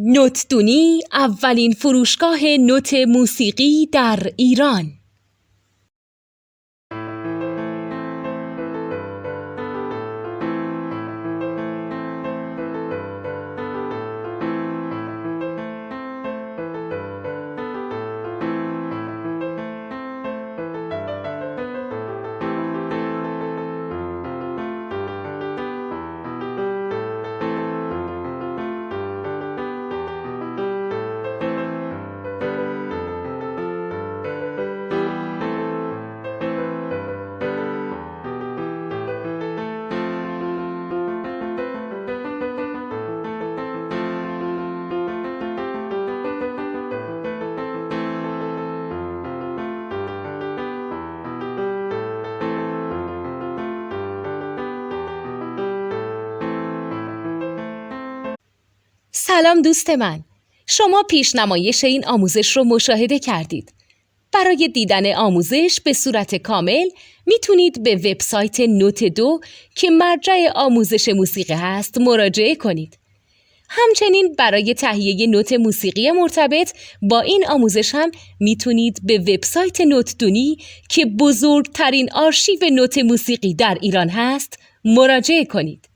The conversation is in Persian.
نوتدونی اولین فروشگاه نوت موسیقی در ایران. سلام دوست من، شما پیشنمایش این آموزش رو مشاهده کردید. برای دیدن آموزش به صورت کامل میتونید به وبسایت نوت 2 که مرجع آموزش موسیقی هست مراجعه کنید. همچنین برای تهیه نوت موسیقی مرتبط با این آموزش هم میتونید به وبسایت نوتدونی که بزرگترین آرشیو نوت موسیقی در ایران هست مراجعه کنید.